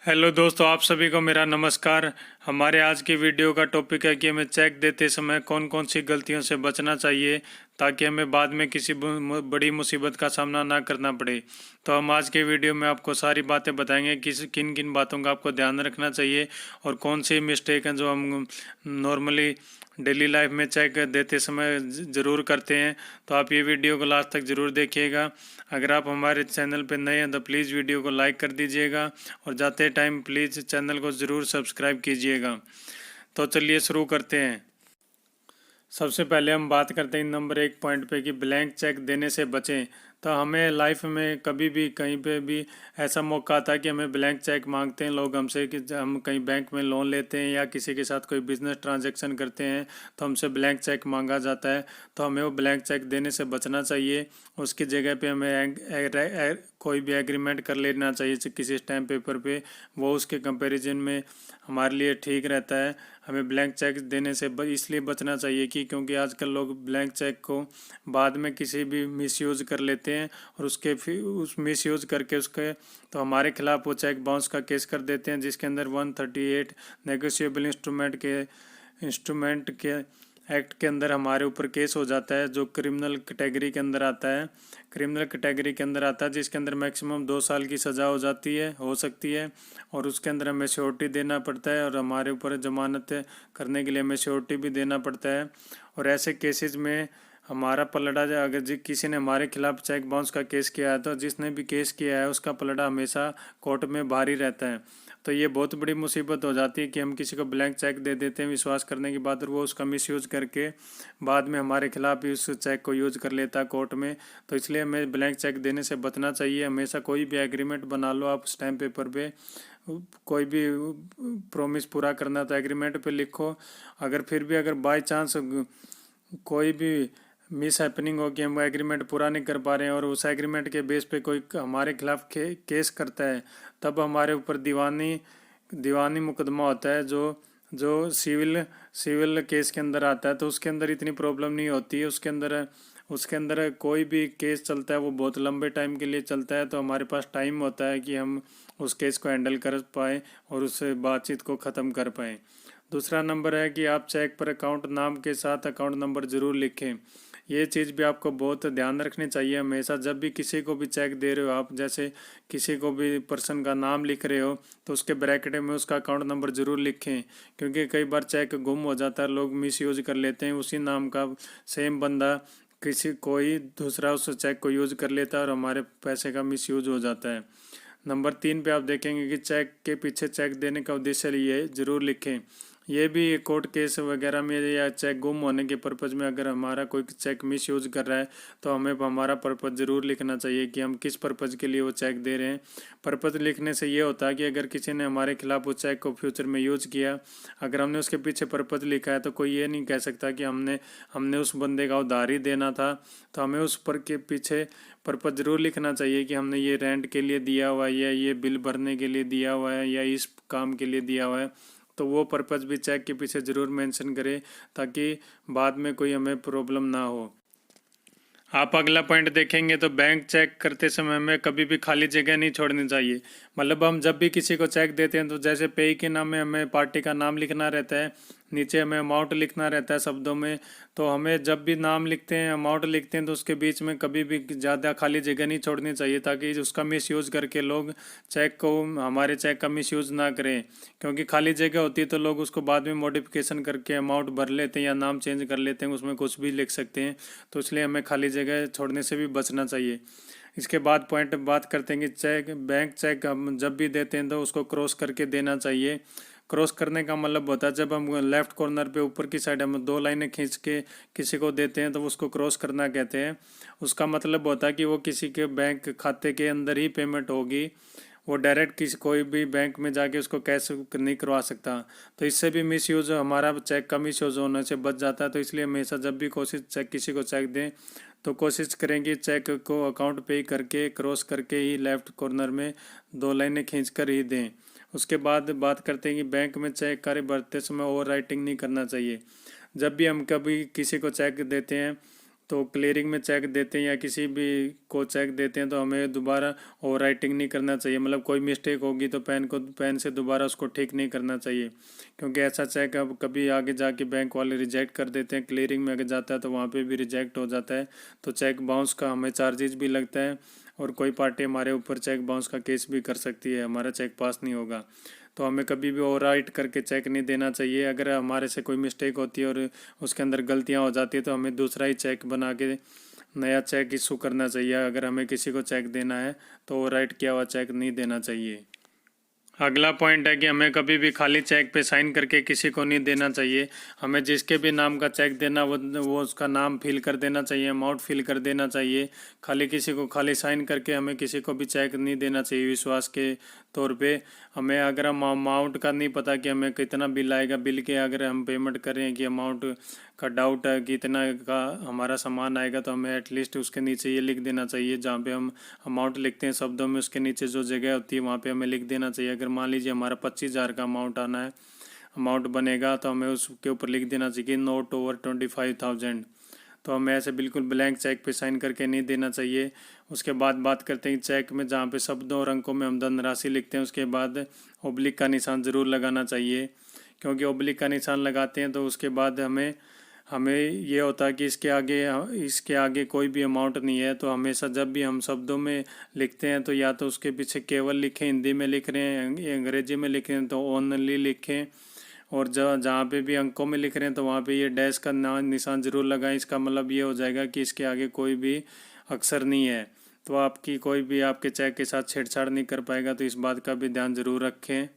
Hello दोस्तों, आप सभी को मेरा नमस्कार। हमारे आज की वीडियो का टॉपिक है कि हमें चेक देते समय कौन कौन सी गलतियों से बचना चाहिए ताकि हमें बाद में किसी बड़ी मुसीबत का सामना ना करना पड़े। तो हम आज के वीडियो में आपको सारी बातें बताएंगे कि किन किन बातों का आपको ध्यान रखना चाहिए और कौन सी मिस्टेक हैं जो हम नॉर्मली डेली लाइफ में चेक देते समय ज़रूर करते हैं। तो आप ये वीडियो को लास्ट तक ज़रूर देखिएगा। अगर आप हमारे चैनल पर नए हैं तो प्लीज़ वीडियो को लाइक कर दीजिएगा और जाते टाइम प्लीज़ चैनल को ज़रूर सब्सक्राइब कीजिएगा। तो चलिए शुरू करते हैं। सबसे पहले हम बात करते हैं नंबर 1 पॉइंट पे कि ब्लैंक चेक देने से बचें। तो हमें लाइफ में कभी भी कहीं पे भी ऐसा मौका आता है कि हमें ब्लैंक चेक मांगते हैं लोग हमसे कि हम कहीं बैंक में लोन लेते हैं या किसी के साथ कोई बिजनेस ट्रांजैक्शन करते हैं तो हमसे ब्लैंक चेक मांगा जाता है। तो हमें वो ब्लैंक चेक देने से बचना चाहिए। उसकी जगह पे हमें कोई भी एग्रीमेंट कर लेना चाहिए किसी स्टैम्प पेपर पे। वो उसके कंपैरिजन में हमारे लिए ठीक रहता है। हमें ब्लैंक चेक देने से इसलिए बचना चाहिए कि क्योंकि आजकल लोग ब्लैंक चेक को बाद में किसी भी मिसयूज़ कर लेते हैं और उसके फिर उस मिसयूज़ करके उसके तो हमारे खिलाफ वो चेक बाउंस का केस कर देते हैं, जिसके अंदर 138 नेगोशिएबल इंस्ट्रूमेंट के एक्ट के अंदर हमारे ऊपर केस हो जाता है, जो क्रिमिनल कैटेगरी के अंदर आता है। क्रिमिनल कैटेगरी के अंदर आता है जिसके अंदर मैक्सिमम 2 साल की सज़ा हो सकती है और उसके अंदर हमें श्योरिटी देना पड़ता है और हमारे ऊपर जमानत करने के लिए हमें श्योरिटी भी देना पड़ता है। और ऐसे केसेस में हमारा पलड़ा अगर किसी ने हमारे खिलाफ चेक बाउंस का केस किया है तो जिसने भी केस किया है उसका पलड़ा हमेशा कोर्ट में भारी रहता है। तो ये बहुत बड़ी मुसीबत हो जाती है कि हम किसी को ब्लैंक चेक दे देते हैं विश्वास करने के बाद और वो उसका मिसयूज़ करके बाद में हमारे खिलाफ भी उस चेक को यूज़ कर लेता है कोर्ट में। तो इसलिए हमें ब्लैंक चेक देने से बचना चाहिए। हमेशा कोई भी एग्रीमेंट बना लो आप स्टैम्प पेपर पे, कोई भी प्रॉमिस पूरा करना तो एग्रीमेंट पे लिखो। अगर फिर भी अगर बाय चांस कोई भी मिस हैपनिंग हो कि हम एग्रीमेंट पूरा नहीं कर पा रहे हैं और उस एग्रीमेंट के बेस पे कोई हमारे खिलाफ केस करता है, तब हमारे ऊपर दीवानी मुकदमा होता है जो जो सिविल केस के अंदर आता है। तो उसके अंदर इतनी प्रॉब्लम नहीं होती है। उसके अंदर कोई भी केस चलता है वो बहुत लंबे टाइम के लिए चलता है। तो हमारे पास टाइम होता है कि हम उस केस को हैंडल कर पाएँ और उस बातचीत को ख़त्म कर पाएँ। दूसरा नंबर है कि आप चेक पर अकाउंट नाम के साथ अकाउंट नंबर ज़रूर लिखें। ये चीज़ भी आपको बहुत ध्यान रखनी चाहिए। हमेशा जब भी किसी को भी चेक दे रहे हो आप, जैसे किसी को भी पर्सन का नाम लिख रहे हो तो उसके ब्रैकेट में उसका अकाउंट नंबर ज़रूर लिखें, क्योंकि कई बार चेक गुम हो जाता है, लोग मिसयूज कर लेते हैं। उसी नाम का सेम बंदा कोई दूसरा उस चेक को यूज़ कर लेता है और हमारे पैसे का मिसयूज हो जाता है। नंबर 3 पे आप देखेंगे कि चेक के पीछे चेक देने का उद्देश्य ये ज़रूर लिखें। ये भी कोर्ट केस वगैरह में या चेक गुम होने के पर्पज़ में अगर हमारा कोई चेक मिस यूज़ कर रहा है तो हमें हमारा पर्पज़ ज़रूर लिखना चाहिए कि हम किस पर्पज़ के लिए वो चेक दे रहे हैं। पर्पज़ लिखने से ये होता है कि अगर किसी ने हमारे खिलाफ उस चेक को फ्यूचर में यूज़ किया, अगर हमने उसके पीछे पर्पज़ लिखा है तो कोई ये नहीं कह सकता कि हमने उस बंदे का उधार ही देना था। तो हमें उस पर के पीछे पर्पज़ ज़रूर लिखना चाहिए कि हमने ये रेंट के लिए दिया हुआ है या ये बिल भरने के लिए दिया हुआ है या इस काम के लिए दिया हुआ है। तो वो पर्पज़ भी चेक के पीछे ज़रूर मेंशन करें ताकि बाद में कोई हमें प्रॉब्लम ना हो। आप अगला पॉइंट देखेंगे तो बैंक चेक करते समय हमें कभी भी खाली जगह नहीं छोड़नी चाहिए। मतलब हम जब भी किसी को चेक देते हैं तो जैसे पे के नाम में हमें पार्टी का नाम लिखना रहता है, नीचे हमें अमाउंट लिखना रहता है शब्दों में। तो हमें जब भी नाम लिखते हैं, अमाउंट लिखते हैं, तो उसके बीच में कभी भी ज़्यादा खाली जगह नहीं छोड़नी चाहिए ताकि उसका मिसयूज़ करके लोग हमारे चेक का मिसयूज़ ना करें। क्योंकि खाली जगह होती है तो लोग उसको बाद में मॉडिफिकेशन करके अमाउंट भर लेते हैं या नाम चेंज कर लेते हैं, उसमें कुछ भी लिख सकते हैं। तो इसलिए हमें खाली जगह छोड़ने से भी बचना चाहिए। इसके बाद पॉइंट बात करते हैं कि बैंक चेक हम जब भी देते हैं तो उसको क्रॉस करके देना चाहिए। क्रॉस करने का मतलब होता है जब हम लेफ़्ट कॉर्नर पे ऊपर की साइड हम 2 लाइनें खींच के किसी को देते हैं तो उसको क्रॉस करना कहते हैं। उसका मतलब होता है कि वो किसी के बैंक खाते के अंदर ही पेमेंट होगी, वो डायरेक्ट कोई भी बैंक में जाके उसको कैश नहीं करवा सकता। तो इससे भी मिसयूज़, हमारा चेक का मिसयूज़ होने से बच जाता है। तो इसलिए हमेशा जब भी किसी को चेक दें तो कोशिश करेंगे चेक को अकाउंट पे ही करके क्रॉस करके ही लेफ़्ट कॉर्नर में 2 लाइनें खींच कर ही दें। उसके बाद बात करते हैं कि बैंक में चेक कार्य भरते समय ओवर राइटिंग नहीं करना चाहिए। जब भी हम कभी किसी को चेक देते हैं तो क्लियरिंग में चेक देते हैं या किसी भी को चेक देते हैं तो हमें दोबारा ओवर राइटिंग नहीं करना चाहिए। मतलब कोई मिस्टेक होगी तो पेन से दोबारा उसको ठीक नहीं करना चाहिए, क्योंकि ऐसा चेक अब कभी आगे जाके बैंक वाले रिजेक्ट कर देते हैं। क्लियरिंग में अगर जाता है तो वहाँ पे भी रिजेक्ट हो जाता है, तो चेक बाउंस का हमें चार्जेस भी लगता है और कोई पार्टी हमारे ऊपर चेक बाउंस का केस भी कर सकती है, हमारा चेक पास नहीं होगा। तो हमें कभी भी ओवर राइट करके चेक नहीं देना चाहिए। अगर हमारे से कोई मिस्टेक होती है और उसके अंदर गलतियां हो जाती है तो हमें दूसरा ही चेक बना के नया चेक इशू करना चाहिए। अगर हमें किसी को चेक देना है तो ओवर राइट किया हुआ चेक नहीं देना चाहिए। अगला पॉइंट है कि हमें कभी भी खाली चेक पे साइन करके किसी को नहीं देना चाहिए। हमें जिसके भी नाम का चेक देना वो उसका नाम फिल कर देना चाहिए, अमाउंट फिल कर देना चाहिए। खाली किसी को खाली साइन करके हमें किसी को भी चेक नहीं देना चाहिए विश्वास के तौर पे। हमें अगर हम अमाउंट का नहीं पता कि हमें कितना बिल आएगा, बिल के अगर हम पेमेंट करें कि अमाउंट का डाउट है कि इतना का हमारा सामान आएगा, तो हमें एटलीस्ट उसके नीचे ये लिख देना चाहिए। जहाँ पे हम अमाउंट लिखते हैं शब्दों में, उसके नीचे जो जगह होती है वहाँ पे हमें लिख देना चाहिए। अगर मान लीजिए हमारा 25,000 का अमाउंट बनेगा तो हमें उसके ऊपर लिख देना चाहिए नोट ओवर 25,000। तो हमें ऐसे बिल्कुल ब्लैंक चेक पे साइन करके नहीं देना चाहिए। उसके बाद बात करते हैं चेक में जहाँ पे शब्दों और अंकों में हम धनराशि लिखते हैं उसके बाद ओब्लिक का निशान ज़रूर लगाना चाहिए, क्योंकि ओब्लिक का निशान लगाते हैं तो उसके बाद हमें ये होता है कि इसके आगे कोई भी अमाउंट नहीं है। तो हमेशा जब भी हम शब्दों में लिखते हैं तो या तो उसके पीछे केवल लिखें, हिंदी में लिख रहे हैं अंग्रेजी में लिख रहे हैं तो ओनली लिखें, और जहाँ पे भी अंकों में लिख रहे हैं तो वहाँ पे ये डैश का निशान ज़रूर लगाएं। इसका मतलब ये हो जाएगा कि इसके आगे कोई भी अक्षर नहीं है, तो आपकी कोई भी आपके चेक के साथ छेड़छाड़ नहीं कर पाएगा। तो इस बात का भी ध्यान ज़रूर रखें।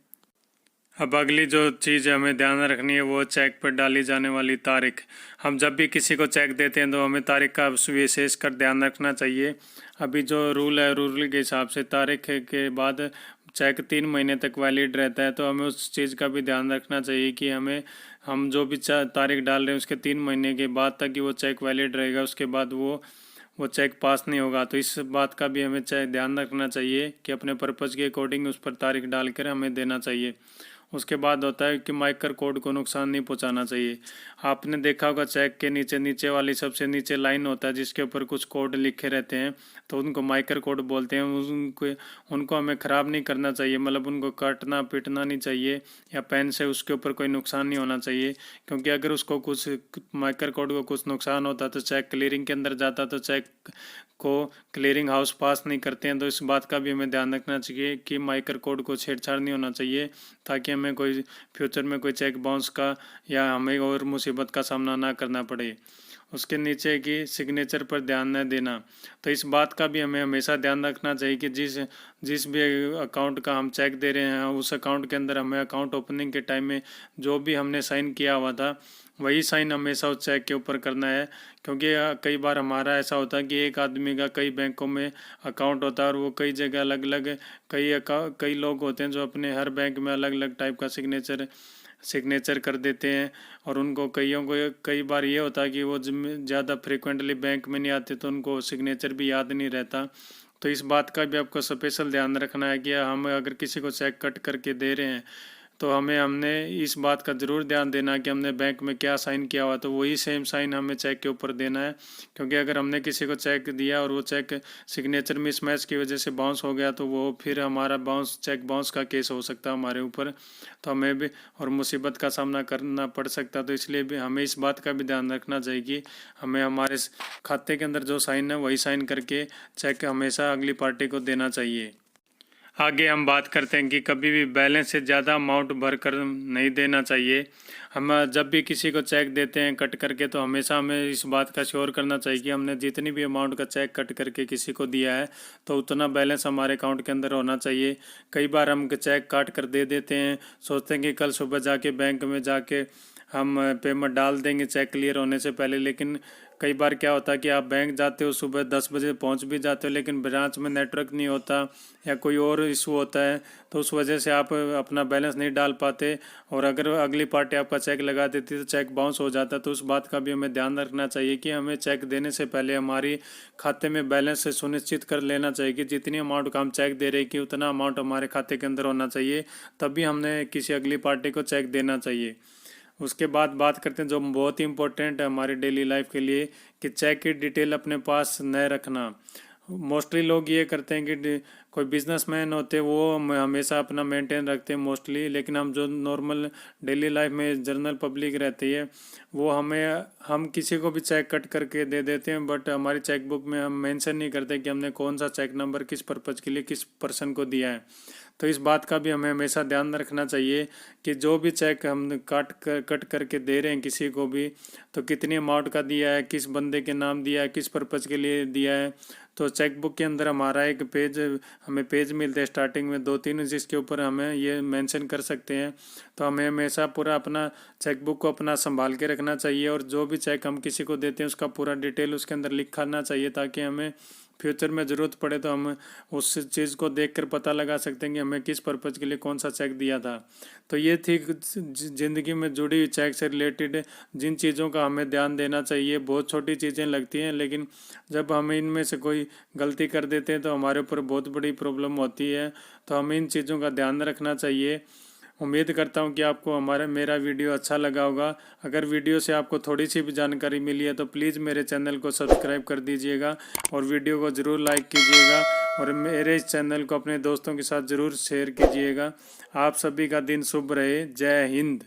अब अगली जो चीज़ हमें ध्यान रखनी है वो चेक पर डाली जाने वाली तारीख। हम जब भी किसी को चेक देते हैं तो हमें तारीख का विशेष कर ध्यान रखना चाहिए। अभी जो रूल है, रूल के हिसाब से तारीख के बाद चेक 3 महीने तक वैलिड रहता है। तो हमें उस चीज़ का भी ध्यान रखना चाहिए कि हम जो भी तारीख डाल रहे हैं उसके 3 महीने के बाद तक ही वो चेक वैलिड रहेगा, उसके बाद वो चेक पास नहीं होगा। तो इस बात का भी हमें ध्यान रखना चाहिए कि अपने पर्पज़ के अकॉर्डिंग उस पर तारीख डालकर हमें देना चाहिए। उसके बाद होता है कि माइक्रो कोड को नुकसान नहीं पहुंचाना चाहिए। आपने देखा होगा चेक के नीचे वाली सबसे नीचे लाइन होता है जिसके ऊपर कुछ कोड लिखे रहते हैं, तो उनको माइक्रो कोड बोलते हैं। उनको हमें ख़राब नहीं करना चाहिए, मतलब उनको काटना पीटना नहीं चाहिए या पेन से उसके ऊपर कोई नुकसान नहीं होना चाहिए, क्योंकि अगर उसको कुछ माइक्रो कोड को कुछ नुकसान होता तो चेक क्लियरिंग के अंदर जाता, तो चेक को क्लियरिंग हाउस पास नहीं करते हैं। तो इस बात का भी हमें ध्यान रखना चाहिए कि माइक्रो कोड को छेड़छाड़ नहीं होना चाहिए, ताकि हमें कोई फ्यूचर में कोई चेक बाउंस का या हमें और मुसीबत का सामना ना करना पड़े। उसके नीचे की सिग्नेचर पर ध्यान न देना। तो इस बात का भी हमें हमेशा ध्यान रखना चाहिए कि जिस भी अकाउंट का हम चेक दे रहे हैं उस अकाउंट के अंदर हमें अकाउंट ओपनिंग के टाइम में जो भी हमने साइन किया हुआ था वही साइन हमेशा उस चेक के ऊपर करना है। क्योंकि कई बार हमारा ऐसा होता है कि एक आदमी का कई बैंकों में अकाउंट होता है और वो कई जगह अलग अलग कई लोग होते हैं जो अपने हर बैंक में अलग अलग टाइप का सिग्नेचर कर देते हैं। और उनको कईयों को कई बार ये होता है कि वो ज़्यादा फ्रिक्वेंटली बैंक में नहीं आते तो उनको सिग्नेचर भी याद नहीं रहता। तो इस बात का भी आपको स्पेशल ध्यान रखना है कि हम अगर किसी को चेक कट करके दे रहे हैं तो हमने इस बात का ज़रूर ध्यान देना है कि हमने बैंक में क्या साइन किया हुआ तो वही सेम साइन हमें चेक के ऊपर देना है। क्योंकि अगर हमने किसी को चेक दिया और वो चेक सिग्नेचर मिसमैच की वजह से बाउंस हो गया तो वो फिर हमारा चेक बाउंस का केस हो सकता है हमारे ऊपर, तो हमें भी और मुसीबत का सामना करना पड़ सकता है। तो इसलिए भी हमें इस बात का भी ध्यान रखना चाहिए कि हमें हमारे खाते के अंदर जो साइन है वही साइन करके चेक हमेशा अगली पार्टी को देना चाहिए। आगे हम बात करते हैं कि कभी भी बैलेंस से ज़्यादा अमाउंट भर कर नहीं देना चाहिए। हम जब भी किसी को चेक देते हैं कट करके तो हमेशा हमें इस बात का श्योर करना चाहिए कि हमने जितनी भी अमाउंट का चेक कट करके किसी को दिया है तो उतना बैलेंस हमारे अकाउंट के अंदर होना चाहिए। कई बार हम चेक काट कर दे देते हैं, सोचते हैं कि कल सुबह जाके बैंक में जाके हम पेमेंट डाल देंगे चेक क्लियर होने से पहले, लेकिन कई बार क्या होता है कि आप बैंक जाते हो सुबह 10 बजे पहुंच भी जाते हो लेकिन ब्रांच में नेटवर्क नहीं होता या कोई और इशू होता है, तो उस वजह से आप अपना बैलेंस नहीं डाल पाते और अगर अगली पार्टी आपका चेक लगा देती तो चेक बाउंस हो जाता। तो उस बात का भी हमें ध्यान रखना चाहिए कि हमें चेक देने से पहले हमारी खाते में बैलेंस से सुनिश्चित कर लेना चाहिए कि जितनी अमाउंट का हम चेक दे रहे हैं कि उतना अमाउंट हमारे खाते के अंदर होना चाहिए, तभी हमने किसी अगली पार्टी को चेक देना चाहिए। उसके बाद बात करते हैं जो बहुत ही इम्पोर्टेंट है हमारे डेली लाइफ के लिए, कि चेक की डिटेल अपने पास न रखना। मोस्टली लोग ये करते हैं कि कोई बिजनेसमैन होते हैं वो हमेशा अपना मेंटेन रखते हैं मोस्टली, लेकिन हम जो नॉर्मल डेली लाइफ में जनरल पब्लिक रहती है वो हम किसी को भी चेक कट करके दे देते हैं, बट हमारी चेक बुक में हम मेंशन नहीं करते कि हमने कौन सा चेक नंबर किस पर्पज़ के लिए किस पर्सन को दिया है। तो इस बात का भी हमें हमेशा ध्यान रखना चाहिए कि जो भी चेक हम कट करके दे रहे हैं किसी को भी, तो कितनी अमाउंट का दिया है, किस बंदे के नाम दिया है, किस पर्पज़ के लिए दिया है। तो चेक बुक के अंदर हमारा एक पेज, हमें पेज मिलते हैं स्टार्टिंग में 2-3, जिसके ऊपर हमें ये मेंशन कर सकते हैं। तो हमें हमेशा पूरा अपना चेक बुक को अपना संभाल के रखना चाहिए, और जो भी चेक हम किसी को देते हैं उसका पूरा डिटेल उसके अंदर लिखाना चाहिए, ताकि हमें फ्यूचर में ज़रूरत पड़े तो हम उस चीज़ को देखकर पता लगा सकते हैं कि हमें किस पर्पज़ के लिए कौन सा चेक दिया था। तो ये थी ज़िंदगी में जुड़ी हुई चेक से रिलेटेड जिन चीज़ों का हमें ध्यान देना चाहिए। बहुत छोटी चीज़ें लगती हैं, लेकिन जब हम इनमें से कोई गलती कर देते हैं तो हमारे ऊपर बहुत बड़ी प्रॉब्लम होती है। तो हमें इन चीज़ों का ध्यान रखना चाहिए। उम्मीद करता हूँ कि आपको मेरा वीडियो अच्छा लगा होगा। अगर वीडियो से आपको थोड़ी सी भी जानकारी मिली है तो प्लीज़ मेरे चैनल को सब्सक्राइब कर दीजिएगा और वीडियो को ज़रूर लाइक कीजिएगा, और मेरे इस चैनल को अपने दोस्तों के साथ ज़रूर शेयर कीजिएगा। आप सभी का दिन शुभ रहे। जय हिंद।